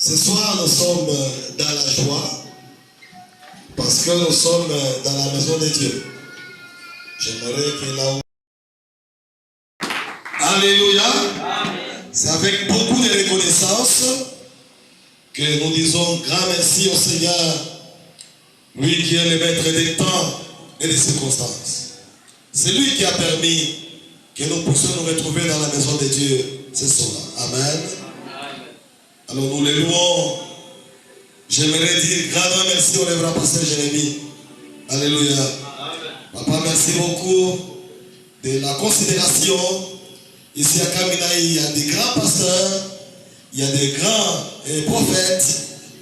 Ce soir, nous sommes dans la joie parce que nous sommes dans la maison de Dieu. J'aimerais que là où... Alléluia. C'est avec beaucoup de reconnaissance que nous disons grand merci au Seigneur, lui qui est le maître des temps et des circonstances. C'est lui qui a permis que nous puissions nous retrouver dans la maison de Dieu ce soir. Amen. Alors nous les louons. J'aimerais dire grand merci au révérend pasteur Jérémie. Alléluia. Papa, merci beaucoup de la considération. Ici à Kamina, il y a des grands pasteurs, il y a des grands prophètes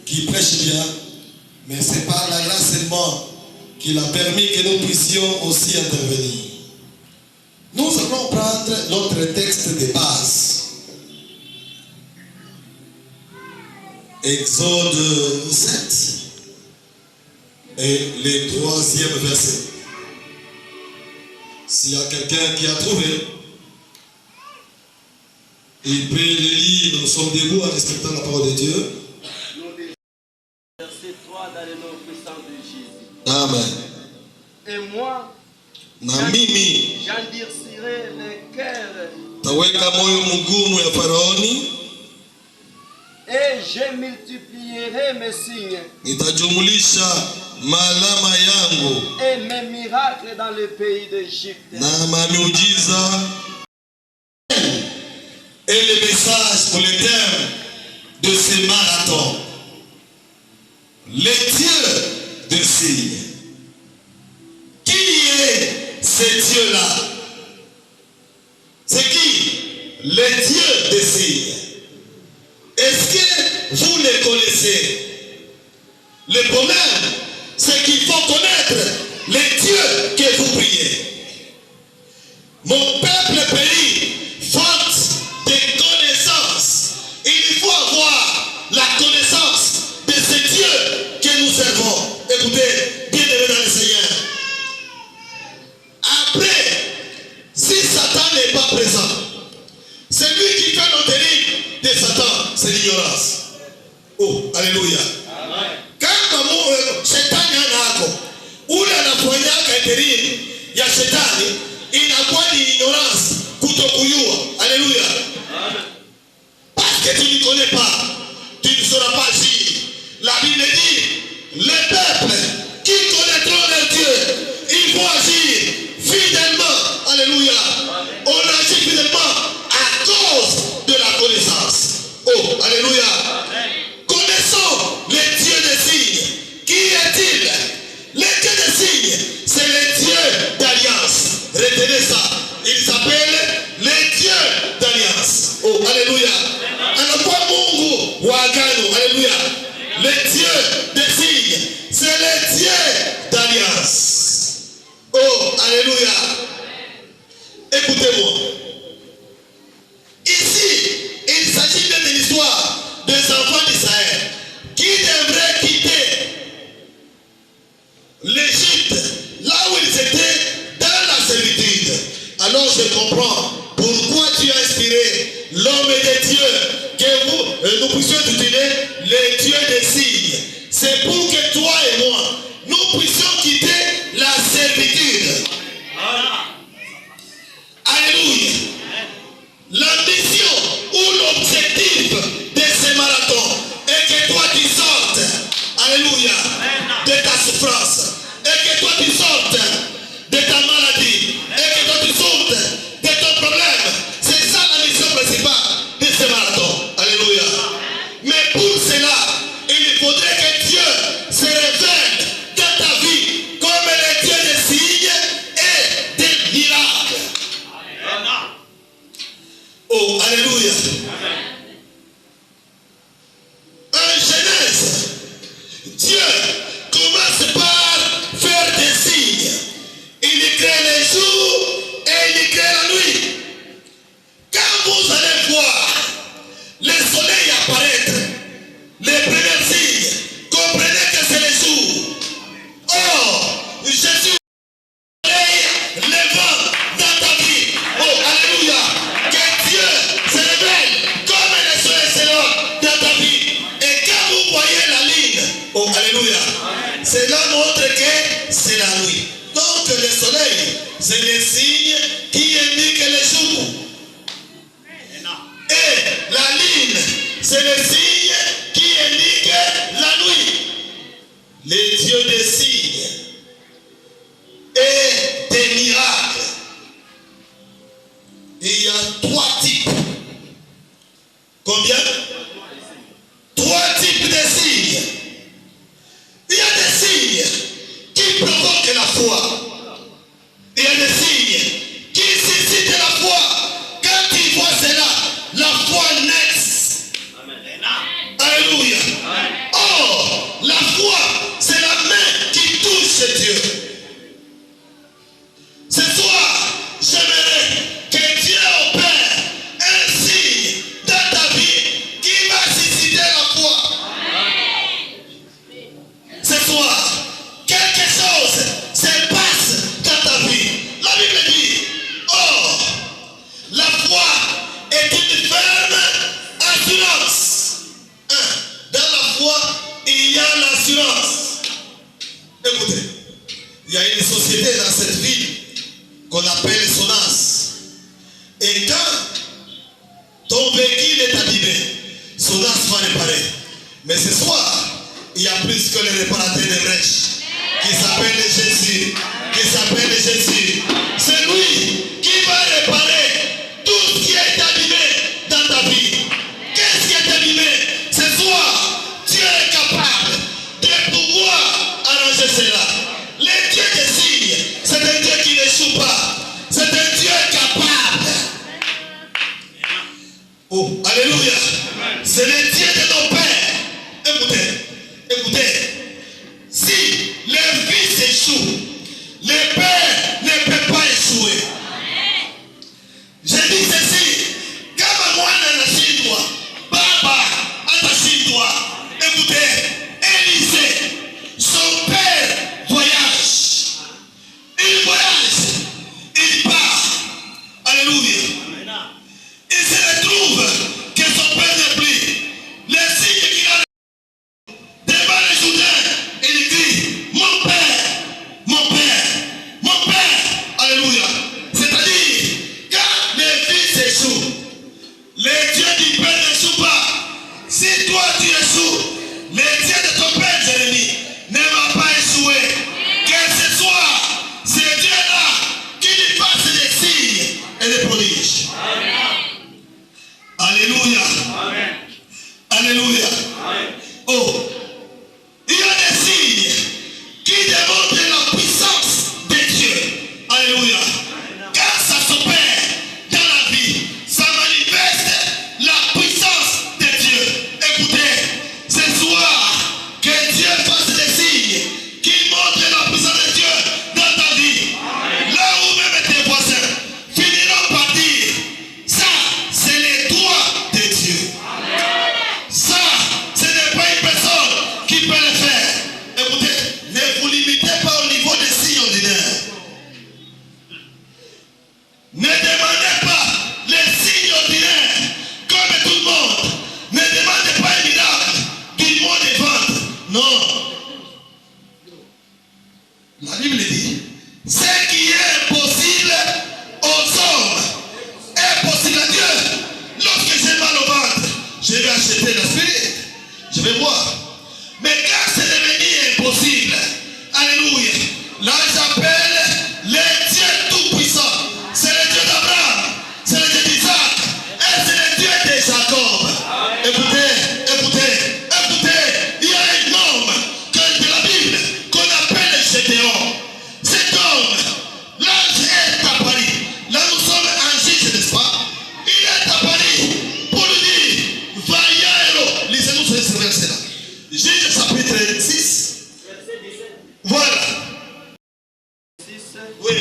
qui prêchent bien, mais c'est par la grâce seulement qu'il a permis que nous puissions aussi intervenir. Nous allons prendre notre texte de base. Exode 7 et le 3e verset. S'il y a quelqu'un qui a trouvé, il peut le lire. Nous sommes debout en respectant la parole de Dieu. Verset 3 dans le nom puissant de Jésus. Amen. Et moi, j'endurcirai les cœurs et je multiplierai mes signes et mes miracles dans le pays d'Égypte. Et le message pour le terme de ce marathon. Les dieux de signes. Qui est ce Dieu-là? C'est qui? Les dieux de signes. Est-ce que vous les connaissez? Le problème, c'est qu'il faut connaître les dieux que vous priez. Mon peuple périt faute de connaissances. Il faut avoir la connaissance de ce Dieu que nous servons. Écoutez, bien-aimés dans le Seigneur. Après, si Satan n'est pas présent, c'est lui qui fait notre ligne de Satan, c'est l'ignorance. Oh, alléluia. Quand Satan y a où la poignard est il y a Satan, il n'a pas d'ignorance. Alléluia. Parce que tu ne connais pas, tu ne sauras pas agir. La Bible dit, les peuples qui connaîtront leur Dieu, ils vont agir fidèlement. Alléluia. On agit fidèlement à cause de la connaissance. Oh, alléluia. Connaissons les dieux des signes. Qui est-il? Les dieux des signes, c'est les dieux d'alliance. Retenez ça. Il s'appelle les dieux d'alliance. Oh, alléluia. Anakuwa Mungu wa agano. Alléluia. Les dieux des signes, c'est les dieux d'alliance. Oh, alléluia. Écoutez-moi. Ici, il s'agit de l'histoire des enfants d'Israël qui devraient quitter l'Égypte, là où ils étaient dans la servitude. Alors je comprends pourquoi Dieu a inspiré l'homme de Dieu, que nous puissions utiliser les dieux des signes. C'est pour que toi et moi, nous puissions quitter la servitude. Alléluia. L'ambition ou l'objectif de ce marathon est que toi tu sortes, alléluia, de ta souffrance, et que toi tu sortes de ta maladie, et que toi tu sortes de ton problème. C'est ça la mission principale de ce marathon. Alléluia. Mais pour cela, il faudrait que Dieu c'est le signe qui indique le jour. Et la lune, c'est le signe qui indique la nuit. Les dieux des signes et des miracles. Il y a 3 types. Combien? 3 types de signes. Il y a des signes qui provoquent la foi. Il y a des signes qui suscitent la foi. Quand tu vois cela, la foi naît. Alléluia. Or, la foi, c'est la main qui touche Dieu. Ce soir, j'aimerais que Dieu opère un signe dans ta vie qui va susciter la foi. Ce soir, quelque chose se passe dans ta vie. La Bible dit, or, la foi est une ferme assurance. Dans la foi, il y a l'assurance. Écoutez, il y a une société dans cette ville qu'on appelle Sonas. Et quand ton véhicule est abîmé, Sonas va réparer. Mais ce soir, il y a plus que le réparateur des brèches qui s'appelle Jésus. Qui s'appelle Jésus. C'est lui qui va réparer tout ce qui est abîmé dans ta vie. Qu'est-ce qui est abîmé? Ce soir, Dieu est capable de pouvoir arranger cela. Le Dieu des signes, c'est un Dieu qui n'échoue pas. C'est un Dieu capable. Oh, alléluia. C'est le Dieu de nos pères. Écoutez, écoutez. Si les fils échouent, le père ne peut pas échouer. Je dis ceci. Kama mwana anashindwa, baba atashindwa. Écoutez, Élisée, son père voyage. Il voyage, il part. Alléluia. Il se retrouve que son père n'est plus. Les signes qu'il a devant les Judains, il dit, mon père, mon père, mon père. Alléluia. C'est-à-dire, quand les fils échouent, les dieux du père n'échouent pas. Si toi tu échoues, les dieux de ton père Jérémie ne va pas échouer. Que ce soit ces dieux-là qui lui fassent des signes et des prodiges. Alléluia. Alléluia. Oh, il y a des signes qui démontrent la puissance de Dieu. Alléluia. Quand ça s'opère dans la vie, ça manifeste la puissance de Dieu. Écoutez, ce soir, que Dieu fasse des signes qui montrent la puissance de Dieu dans ta vie. Là où même tes voisins finiront par dire, ça, c'est les doigts de Dieu. Ça, ce n'est pas une personne qui peut le faire. Écoutez, ne vous limitez pas au niveau des signes ordinaires. Ne demandez pas les signes ordinaires comme tout le monde. Ne demandez pas un miracle du monde des ventes. Non. La Bible dit, ce qui est impossible aux hommes est possible à Dieu. Lorsque j'ai mal au ventre, je vais acheter l'aspirine. Je vais voir. Mais quand c'est devenu impossible, alléluia, là j'appelle le Dieu tout-puissant. C'est le Dieu d'Abraham, c'est le Dieu d'Isaac, et c'est le Dieu de Jacob. Écoutez, écoutez, écoutez, il y a un homme de la Bible qu'on appelle Gédéon. Cet homme, l'ange est à Paris. Là nous sommes en Jésus, n'est-ce pas? Il est à Paris pour lui dire, Vaillero, lisez-nous ce verset-là. Jésus chapitre 6. Voilà. Oui.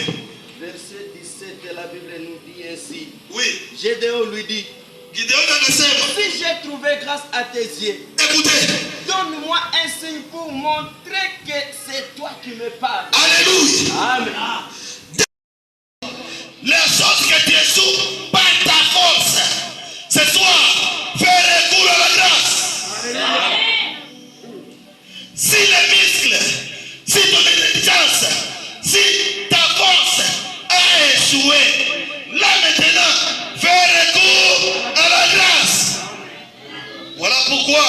Verset 17 de la Bible nous dit ainsi. Oui. Gédéon lui dit, Gideon anasema, si j'ai trouvé grâce à tes yeux, écoutez, donne-moi un signe pour montrer que c'est toi qui me parles. alléluia. Amen. Les choses que tu échoues par ta force, ce soir, fais recours à la grâce. Si les muscles, si ton intelligence, si ta force est pourquoi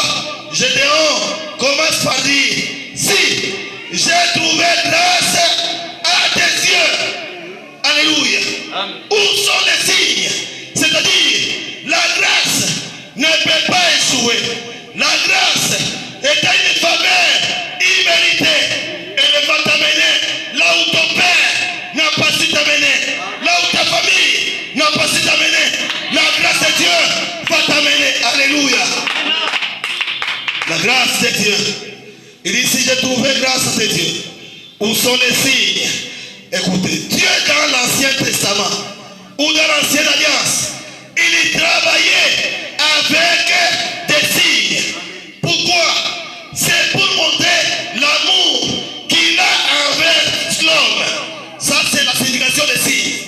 Gédéon commence par dire, si j'ai trouvé grâce à tes yeux. Alléluia. Amen. Où sont les signes? C'est-à-dire, la grâce ne peut pas échouer. La grâce est une faveur imméritée. Elle va t'amener là où ton père n'a pas su t'amener. Là où ta famille n'a pas su t'amener. La grâce de Dieu va t'amener. Alléluia. La grâce de Dieu. Il dit, si j'ai trouvé grâce à tes dieux, où sont les signes? Écoutez, Dieu dans l'Ancien Testament ou dans l'Ancienne Alliance, il travaillait avec des signes. Pourquoi? C'est pour montrer l'amour qu'il a envers l'homme. Ça, c'est la signification des signes.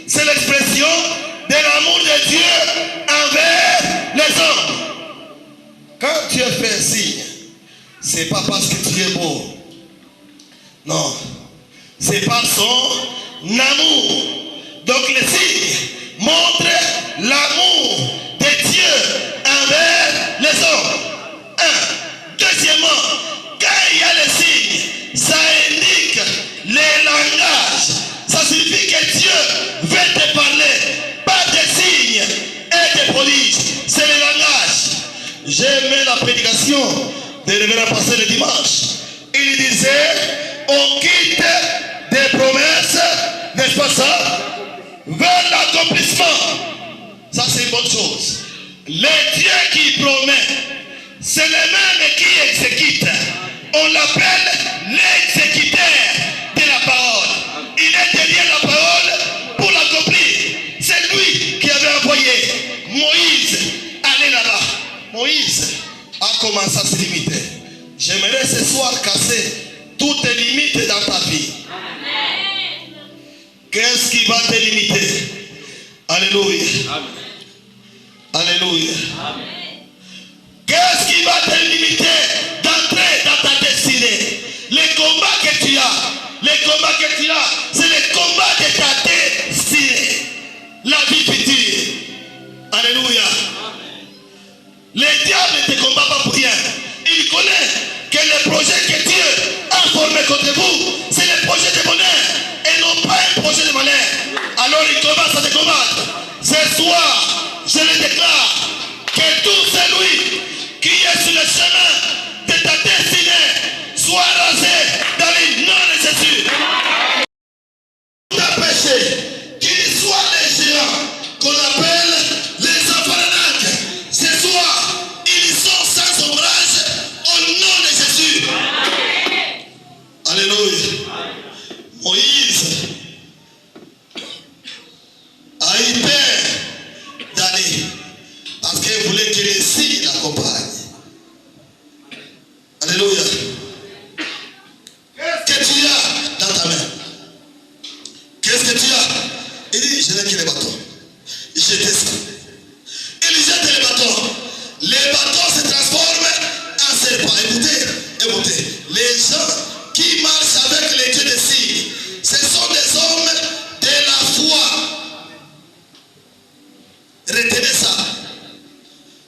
C'est l'expression de l'amour de Dieu envers les hommes. Quand Dieu fait un signe, c'est pas parce que tu es beau. Non. C'est par son amour. Donc les signes montrent l'amour de Dieu envers les hommes. Deuxièmement, quand il y a les signes, ça indique les langages. Ça signifie que Dieu veut te parler, pas des signes et des prodiges. C'est les langages. J'ai aimé la prédication de révérend pasteur le dimanche. Il disait, on quitte des promesses, n'est-ce pas ça, vers l'accomplissement. Ça, c'est une bonne chose. Le Dieu qui promet, c'est le même qui exécute. On l'appelle l'exécuteur de la parole. Il est derrière la parole pour l'accomplir. C'est lui qui avait envoyé Moïse aller là-bas. Moïse a commencé à se limiter. J'aimerais ce soir casser toutes les limites dans ta vie. Qu'est-ce qui va te limiter? Alléluia. Alléluia. Qu'est-ce qui va te limiter d'entrer dans ta destinée? Les combats que tu as, c'est les combats de ta destinée. La vie future. Alléluia. Le diable ne te combat pas pour rien. Il connaît que le projet que Dieu a formé contre vous, c'est le projet de bonheur et non pas un projet de malheur. Alors il commence à te combattre. Ce soir, je le déclare que tout celui qui est sur le chemin de ta destinée soit rasé dans le nom de Jésus. Tout a péché, qu'ils soient les géants qu'on appelle les enfants d'Anak. Ce soir, ils sont sans ombrage au nom de Jésus. Alléluia. Moïse a eu peur d'aller parce qu'il voulait que les signes l'accompagnent. Alléluia. Qu'est-ce que tu as dans ta main? Qu'est-ce que tu as? Il dit, je n'ai que les bâtons. Jetez ça. Il jette les bâtons. Les bâtons se transforment en serpents. Écoutez. Les gens qui marchent avec les dieux des signes, ce sont des hommes de la foi. Retenez ça.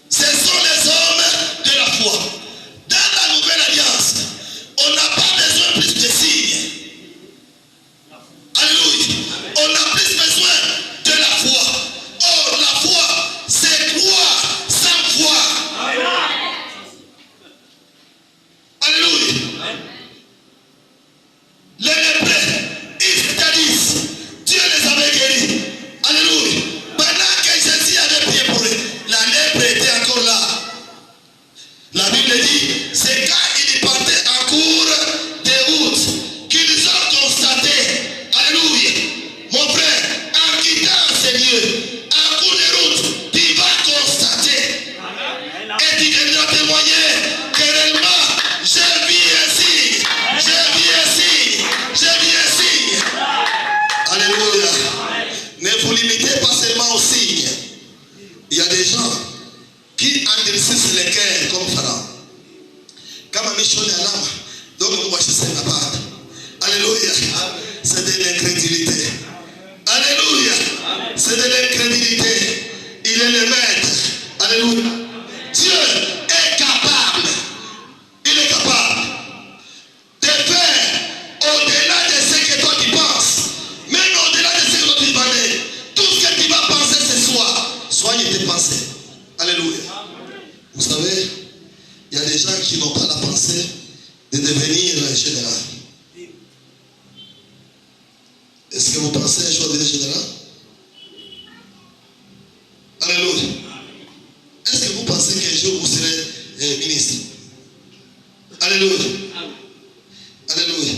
Ce sont les hommes de la foi. Dans la nouvelle alliance, on n'a pas besoin plus de signes. Alléluia. On a plus besoin de la foi. Or, la foi, c'est croire sans foi. Alléluia. Les lépreux, ils te disent, Dieu les avait guéris. Alléluia. Pendant que Jésus avait prié pour eux, la lèpre était encore là. La Bible dit, c'est quand ils partaient en cours de route qu'ils ont constaté, alléluia, mon frère, en quittant ces lieux, en cours de route, tu vas constater et tu viendras témoigner que réellement, j'ai vu ainsi, alléluia. Ne vous limitez pas seulement aux signes. Il y a des gens qui endurcissent les cœurs comme Pharaon. Kama mishoni alama, donc Mungu ashasema bado. Alléluia. C'est de l'incrédulité. Alléluia. C'est de l'incrédulité. Il est le maître. Alléluia. Dieu est des gens qui n'ont pas la pensée de devenir général. Est-ce que vous pensez un jour devenir général? Alléluia. Est-ce que vous pensez qu'un jour vous serez ministre? Alléluia. Alléluia.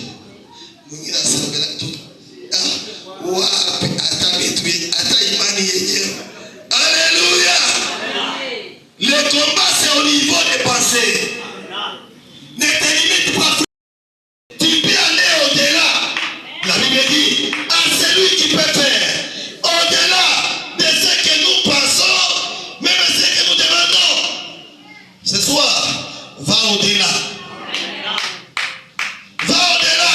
Alléluia. Le combat c'est au niveau des pensées. Ne te limite pas. Tu peux aller au-delà. La Bible dit à celui qui peut faire au-delà de ce que nous pensons, même ce que nous demandons. Ce soir, va au-delà. Va au-delà.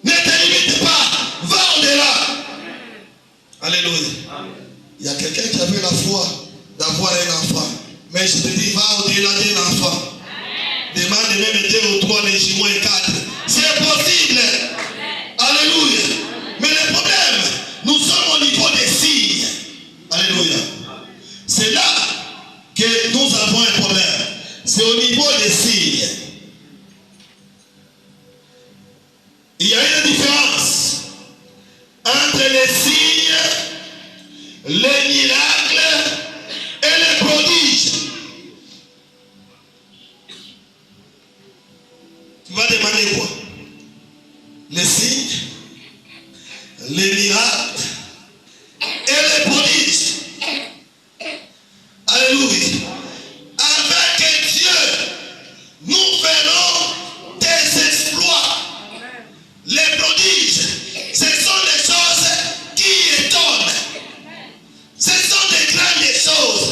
Ne te limite pas. Va au-delà. Alléluia. Il y a quelqu'un qui avait la foi d'avoir un enfant. Mais je te dis, va au-delà d'un enfant. Demande même 2 ou 3 les jumeaux et 4. C'est possible. Alléluia. Mais le problème, nous sommes au niveau des signes. Alléluia. C'est là que nous avons un problème. C'est au niveau des signes. Il y a une différence entre les signes, les miracles et les prodiges. Tu vas demander quoi? Les signes, les miracles et les prodiges. Alléluia. Avec Dieu, nous verrons des exploits. Les prodiges, ce sont des choses qui étonnent. Ce sont des grandes choses.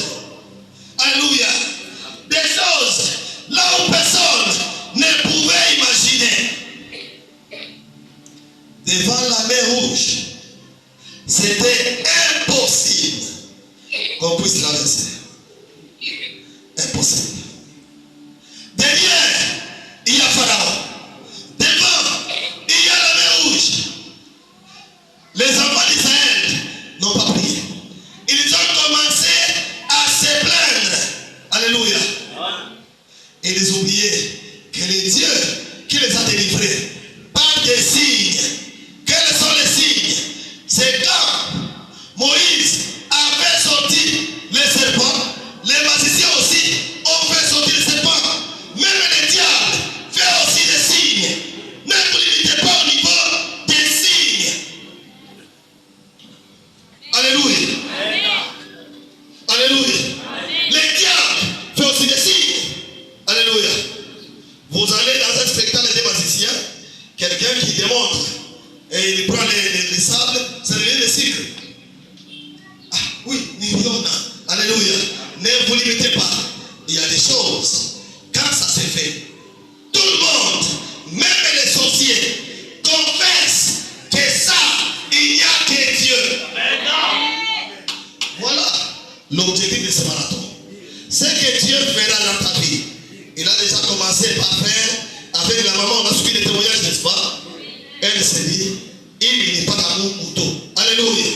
Alléluia. Des choses là où personne ne pouvait imaginer. Devant la mer Rouge, c'était impossible qu'on puisse traverser. Impossible. Derrière, il y a Pharaon. Devant, il y a la mer Rouge. Les enfants d'Israël n'ont pas prié. Ils ont commencé à se plaindre. Alléluia. Et ils oubliaient que les dieux qui les a délivrés par des signes. Quels sont les signes? C'est quand Moïse avait sorti les serpents, les magiciens aussi ont fait sortir les serpents. Même les diables font aussi des signes. Ne vous limitez pas au niveau des signes. Alléluia. Alléluia. Les diables font aussi des signes. Alléluia. Vous allez dans un spectacle des magiciens, quelqu'un qui démontre et il prend les sables, ça devient des cycles. Ah oui, Niriona. Alléluia. Ne vous limitez pas. Il y a des choses. Quand ça se fait, tout le monde, même les sorciers, confessent que ça, il n'y a que Dieu. Voilà l'objectif de ce marathon. Ce que Dieu fera dans ta vie. Il a déjà commencé par faire avec la maman, on a suivi les témoignages, n'est-ce pas? Elle s'est dit, il n'est pas dans mon couteau. Alléluia.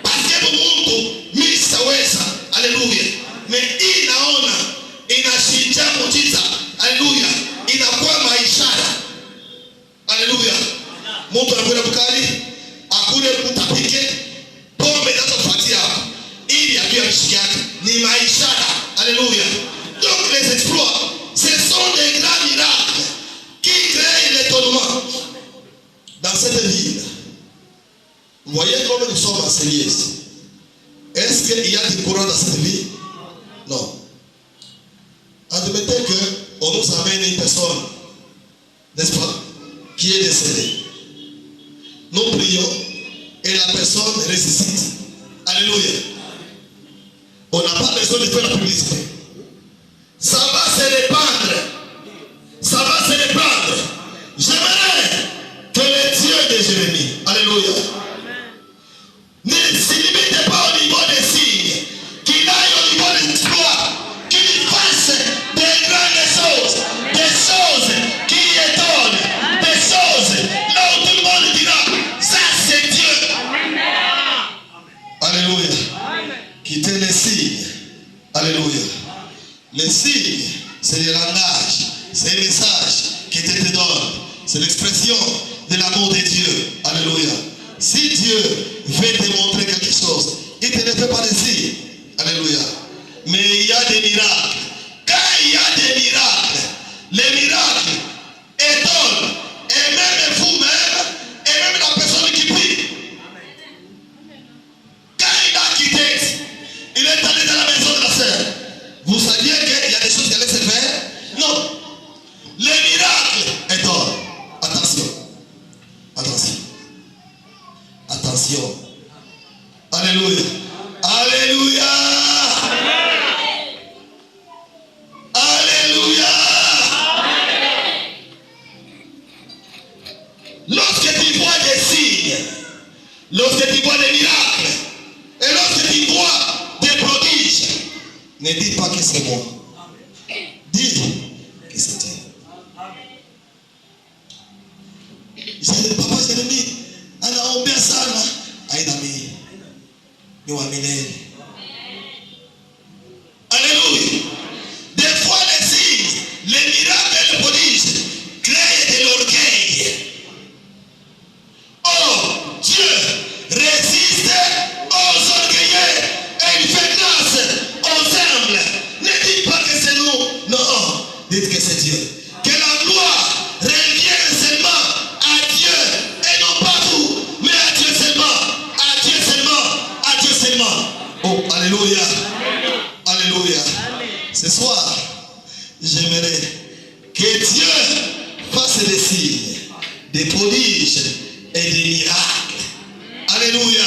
Parce que mon couteau, Misawesa. Alléluia. Mais inaona, inashinja muujiza. Alléluia. Inakuwa maishara. Alléluia. Mungu anakwenda bukali, akule kutapike, pombe zinazofuatia hapo. Ili ajue mshiki yake ni maishara. Alléluia. Donc les exploits, ce sont des grands miracles qui créent l'étonnement. Dans cette ville, vous voyez comme nous sommes enseignés ici. Est-ce qu'il y a du courant dans cette ville? Non. Admettez qu'on nous amène une personne, n'est-ce pas, qui est décédée. Nous prions et la personne ressuscite. Alléluia. On n'a pas besoin de faire la publicité. Ça va se répandre. Ça va se répandre. J'aimerais que le Dieu de Jérémie, alléluia, ne se limite pas au niveau des signes, qu'il aille au niveau des exploits, qu'il fasse des grandes choses, des choses qui étonnent, des choses là où tout le monde dira, ça c'est Dieu. Alléluia. Les signes, c'est le langage, c'est le message qui te donne. C'est l'expression de l'amour de Dieu. Alléluia. Si Dieu veut te montrer quelque chose, il ne te le fait pas des signes. Alléluia. Mais il y a des miracles. Quand il y a des miracles, les miracles étonnent. Et même vous-même, et même la personne qui prie. Quand il a quitté, il est allé dans la maison de la sœur. Vous saviez qu'il y a des choses qui allaient se faire? Non. Les miracles étonnent. Attention. Attention. Attention. Alléluia. Alléluia. Alléluia. Lorsque tu vois des signes, lorsque tu vois des miracles, et lorsque tu vois des prodiges, ne dis pas que c'est moi. Dis que c'est Dieu. Papa Jérémie, anaombea sana. Aina mimi ni wa milele. Alléluia. Des fois les signes, les miracles et les prodiges créent de l'orgueil. Oh, Dieu résiste aux orgueilleux et il fait grâce aux humbles. Ne dites pas que c'est nous. Non, dites que c'est Dieu. Que la gloire revienne seulement à Dieu et non pas vous, mais à Dieu seulement. À Dieu seulement. À Dieu seulement. Oh, alléluia. Alléluia. Ce soir, j'aimerais que Dieu fasse des signes, des prodiges et des miracles. Alléluia.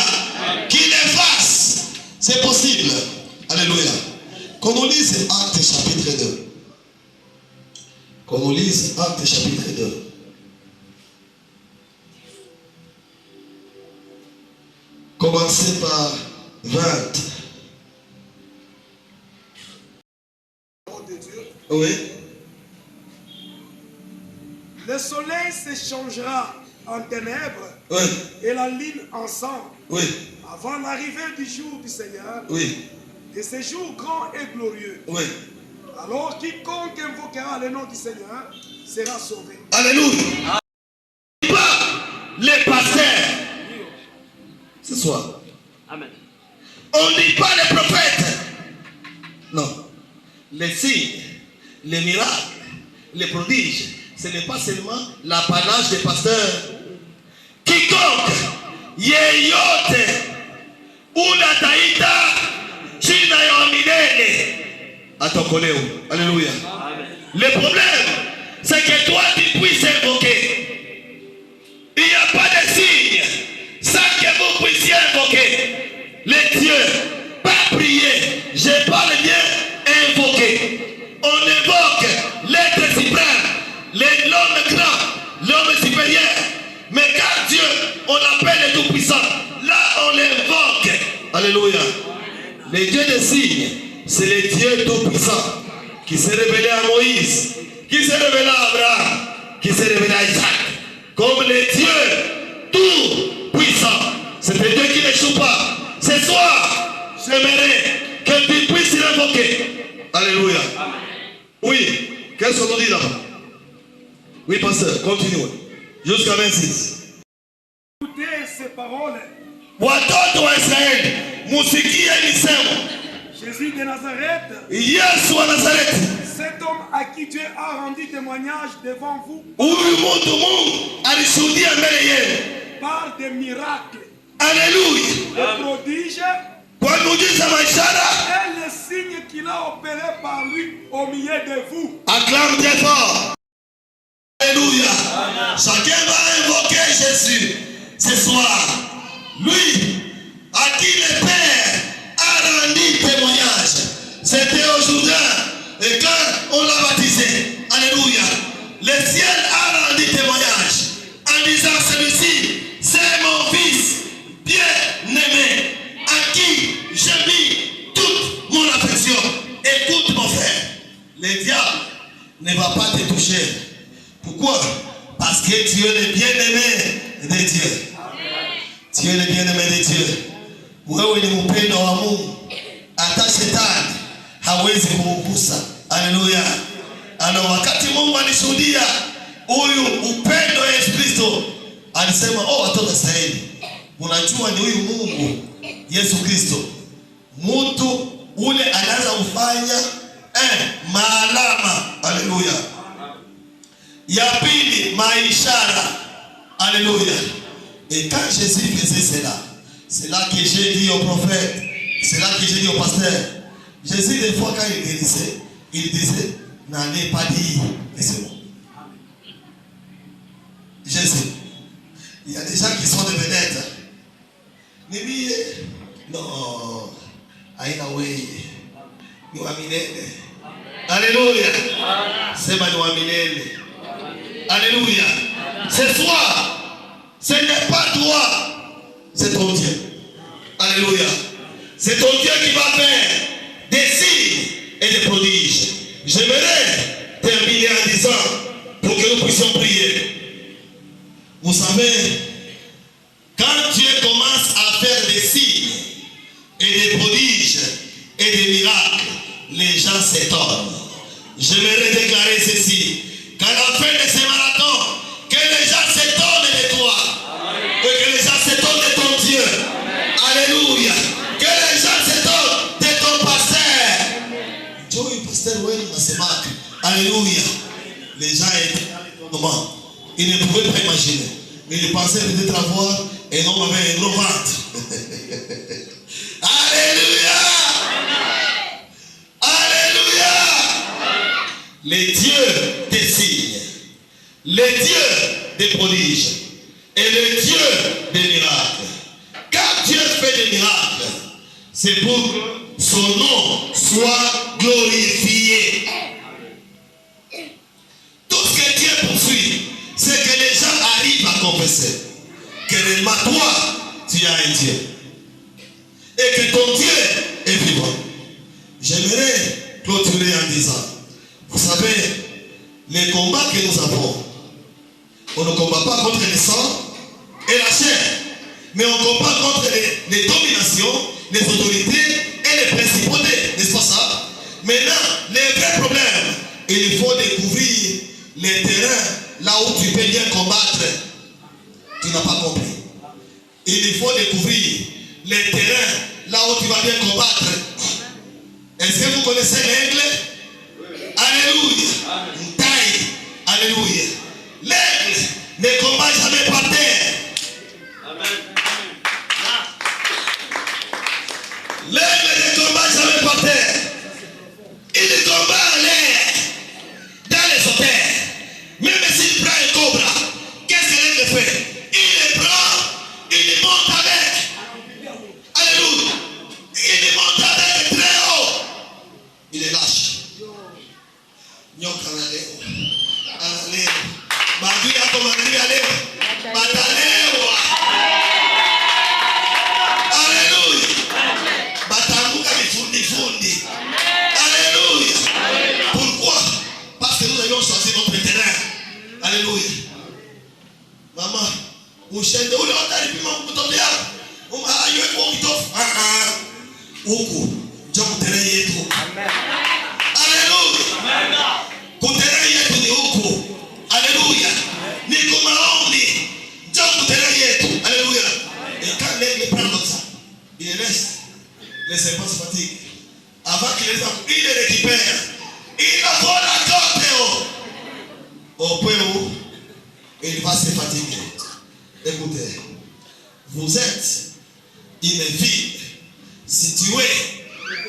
Qu'il les fasse. C'est possible. Alléluia. Qu'on nous lise Actes chapitre 2. Qu'on nous lise Actes chapitre 2. Commencez par 20. Oui. Le soleil se changera en ténèbres, Oui. et la lune en sang, Oui. avant l'arrivée du jour du Seigneur, Oui. de ce jour grand et glorieux. Oui. Alors quiconque invoquera le nom du Seigneur sera sauvé. Alléluia. Pas les pasteurs ce soir. Amen. On ne dit pas les prophètes. Non. Les signes, les miracles, les prodiges, ce n'est pas seulement l'apanage des pasteurs. Quiconque yeyote unataita jina ya milele ataokolewa. Alléluia. Le problème, c'est que toi tu puisses invoquer. Il n'y a pas de signe sans que vous puissiez invoquer les dieux. Pas prier. Je parle bien invoquer. On invoque l'être suprême, l'homme grand, l'homme supérieur. Mais quand Dieu, on l'appelle le Tout-Puissant, là on l'invoque. Alléluia. Les dieux des signes, c'est les dieux Tout-Puissants qui s'est révélé à Moïse, qui s'est révélé à Abraham, qui s'est révélé à Isaac. Comme les dieux Tout-Puissants. C'est des dieux qui n'échouent pas. Ce soir, j'aimerais que tu puisses l'invoquer. Alléluia. Oui, qu'est-ce qu'on dit là-bas? Oui, pasteur, continue. Jusqu'à 26. Écoutez ces paroles. Watoto wa Israeli, musikie misemo. Jésus de Nazareth, Yesu wa Nazareti, cet homme à qui Dieu a rendu témoignage devant vous huyu mtu Mungu alishuhudia mbele yenu. par des miracles, Alléluia. des prodiges Kwa miujiza maishara, et les signes qu'il a opérés par lui au milieu de vous. acclame très fort. Alléluia. Chacun va invoquer Jésus ce soir. Lui, à qui le Père a rendu témoignage. C'était aujourd'hui. Et quand on l'a baptisé, alléluia, le ciel a rendu témoignage en disant celui-ci, c'est mon fils bien-aimé, à qui j'ai mis toute mon affection. Écoute mon frère, le diable ne va pas te toucher. Pourquoi? Parce que tu es le bien-aimé de Dieu. Tu es le bien-aimé de Dieu. Wewe ni mpendo wa Mungu. Hata shetani hawezi kukugusa. Haleluya. Alors wakati Mungu alishuhudia huyu upendo wa Yesu Kristo, alisema watoto Israeli, unajua ni huyu Mungu Yesu Kristo, mtu ule anaanza kufanya maalama. Haleluya. Ya pili, maishara. Alléluia. Et quand Jésus faisait cela, c'est là que j'ai dit au prophète, c'est là que j'ai dit au pasteur, Jésus, des fois, quand il guérissait, il disait, n'allez pas dire que c'est bon. Jésus. Il y a des gens qui sont des vedettes. Non. Aïna way. Ni wa milele. Alléluia. Sema ni wa milele. Alléluia. C'est toi. Ce n'est pas toi. C'est ton Dieu. Alléluia. C'est ton Dieu qui va faire des signes et des prodiges. J'aimerais terminer en disant, pour que nous puissions prier. Vous savez, quand Dieu commence à faire des signes et des prodiges et des miracles, les gens s'étonnent. J'aimerais déclarer ceci, qu'à la fin de ce marathon, que les gens s'étonnent de toi. Et que les gens s'étonnent de ton Dieu. Alléluia. Que les gens s'étonnent de ton pasteur. Joey, pasteur, oui, alléluia. Les gens étaient dans l'étonnement. Ils ne pouvaient pas imaginer. Ils pensaient peut-être avoir un homme avec un gros ventre. Alléluia. Alléluia. Les dieux des signes, les dieux des prodiges et les dieux des miracles. Quand Dieu fait des miracles, c'est pour que son nom soit glorifié. Tout ce que Dieu poursuit, c'est que les gens arrivent à confesser que réellement toi, tu as un Dieu. Et que ton Dieu est vivant. J'aimerais clôturer en disant, vous savez, les combats que nous avons, on ne combat pas contre le sang et la chair, mais on combat contre les dominations, les autorités et les principautés, n'est-ce pas ça? Maintenant, les vrais problèmes, il faut découvrir les terrains là où tu peux bien combattre. Tu n'as pas compris. Il faut découvrir les terrains là où tu vas bien combattre. Est-ce que vous connaissez l'aigle? Alléluia. Une taille. Alléluia. L'aigle ne combat jamais par terre. Amen. L'aigle ne combat jamais par terre. Il combat en l'air, dans les hôtels. Même s'il prend un cobra, qu'est-ce que l'aigle fait? Il le prend, il le monte avec. Alléluia. Il le monte avec très haut. Il est lâche. Nyoka na leo. Leo. Maadui yako mangalia leo. Batalewa. Alléluia. Batamuka mifundi. Alléluia. Pourquoi? Parce que nous avons choisi notre terrain. Alléluia. Maman, ushende ule watalipima mtoto yako. Aywe kwa mtoto. Huku ndio terrain yetu. Amen. Alléluia. Kuterei yetu ni huku. Alléluia. Niko maombi. Ndio kuterei yetu. Alléluia. Et quand l'aigle prend comme ça, il laisse les serpents se fatiguent. Avant qu'il il les récupère. Il a volé la côte au point où il va se fatiguer. Écoutez, vous êtes une ville située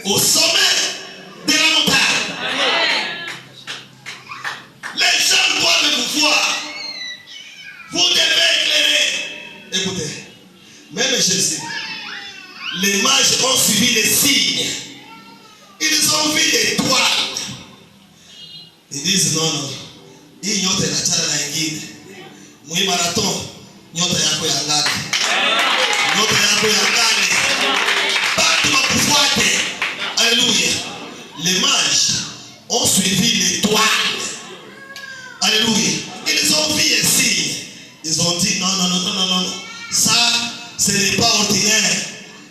au sommet de la montagne. Les gens doivent vous voir. Vous devez éclairer. Écoutez, même Jésus, les mages ont suivi les signes. Ils ont vu l'étoile. Ils disent non. Hii nyote inachana na ingine. Mwi marathon, nyota yako ya ngani. Nyota yako ya ngani. Batu wakufuate. Alléluia. Les mages ont suivi l'étoile. Alléluia. Ils ont vu un signe. Ils ont dit non. Ça, ce n'est pas ordinaire.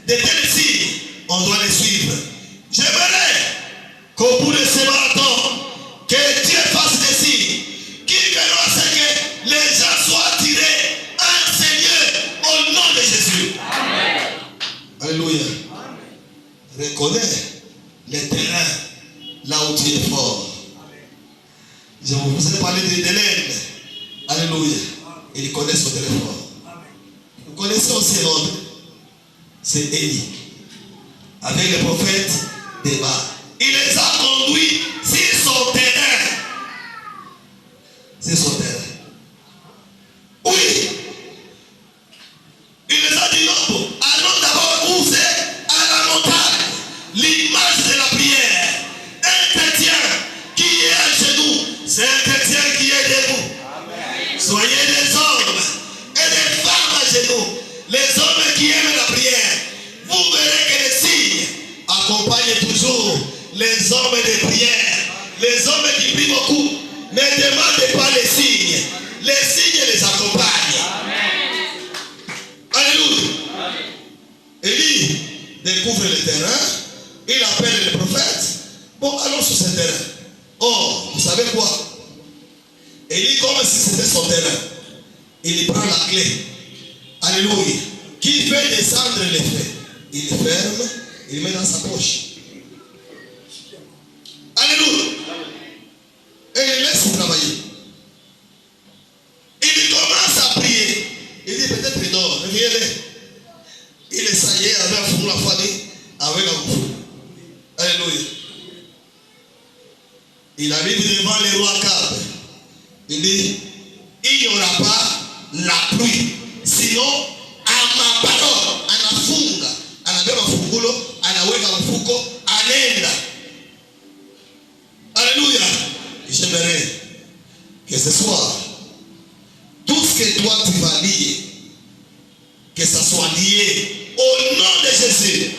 De tels signes, on doit les suivre. J'aimerais qu'au bout de ce marathon, Je vous ai parlé d'Hélène. Alléluia. Il connaît son téléphone. Vous connaissez aussi l'autre. C'est Élie. Avec le prophète Débat. Il les a conduits sur son terrain. C'est son terrain. Oui. Il les a dit non. Allons d'abord où c'est? À la montagne. L'image de la prière. Un chrétien qui est à genoux, c'est un chrétien qui est debout. Amen. Soyez des hommes et des femmes à genoux. Les hommes qui aiment la prière. Vous verrez que les signes accompagnent toujours les hommes de prière. Les hommes qui prient beaucoup. Ne demandez pas les signes. Les signes les accompagnent. Amen. Alléluia. Élie découvre le terrain. Il appelle le prophète. Bon, allons sur ce terrain. Oh, vous savez quoi? Élie, comme si c'était son terrain. Il prend la clé. Alléluia. Qui fait descendre les faits? Il ferme, il met dans sa poche. Alléluia. Et il laisse travailler. Il commence à prier. Il dit peut-être il dort. Reviens-le. Il essayait avec un fou la famille, avec un fou. Alléluia. Il arrive devant le roi Akab. Il dit, il n'y aura pas la pluie. Sinon, à ma parole, anafunga, anabeba fungulo, anaweka mfuko, anenda. Alléluia. J'aimerais que ce soir, tout ce que toi tu vas lier, que ça soit lié au nom de Jésus.